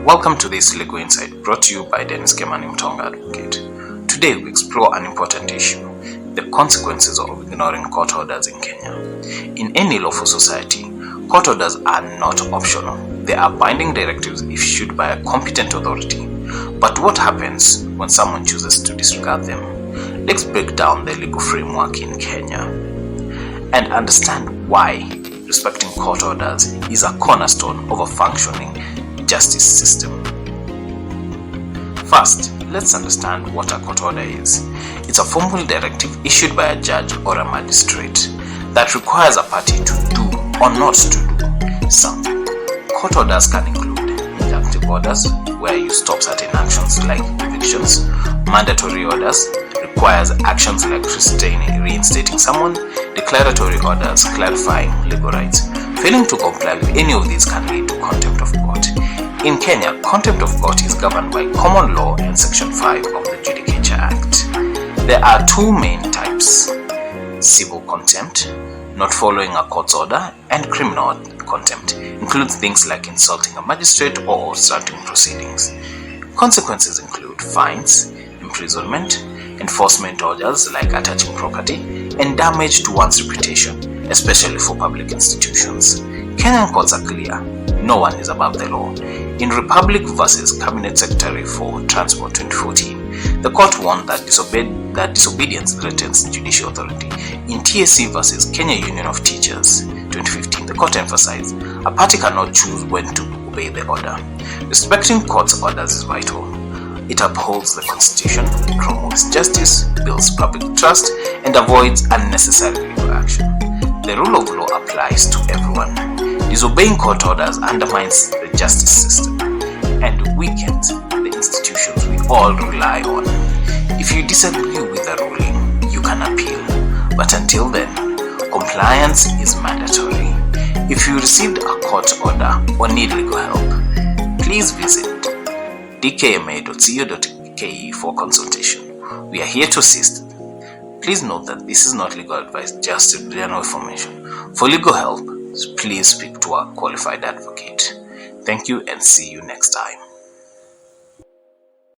Welcome to this Legal Insight brought to you by Dennis Kenyan Advocate. Today we explore an important issue, the consequences of ignoring court orders in Kenya. In any lawful society, court orders are not optional. They are binding directives issued by a competent authority. But what happens when someone chooses to disregard them? Let's break down the legal framework in Kenya and understand why respecting court orders is a cornerstone of a functioning justice system. First, let's understand what a court order is. It's a formal directive issued by a judge or a magistrate that requires a party to do or not to do something. Court orders can include injunctive orders, where you stop certain actions like evictions. Mandatory orders requires actions like reinstating someone. Declaratory orders clarifying legal rights. Failing to comply with any of these can lead to contempt of court. In Kenya, contempt of court is governed by common law and Section 5 of the Judiciary Act. There are two main types: civil contempt, not following a court's order, and criminal contempt, includes things like insulting a magistrate or obstructing proceedings. Consequences include fines, imprisonment, enforcement orders like attaching property, and damage to one's reputation, especially for public institutions. Kenyan courts are clear. No one is above the law. In Republic vs. Cabinet Secretary for Transport 2014, the court warned that disobedience threatens judicial authority. In TSC vs. Kenya Union of Teachers 2015, the court emphasized a party cannot choose when to obey the order. Respecting court's orders is vital. It upholds the Constitution, promotes justice, builds public trust, and avoids unnecessary legal action. The rule of law applies to everyone. Disobeying court orders undermines the justice system and weakens the institutions we all rely on. If you disagree with the ruling, you can appeal. But until then, compliance is mandatory. If you received a court order or need legal help, please visit dkma.co.ke for consultation. We are here to assist. Please note that this is not legal advice, just general information. For legal help, please speak to a qualified advocate. Thank you and see you next time.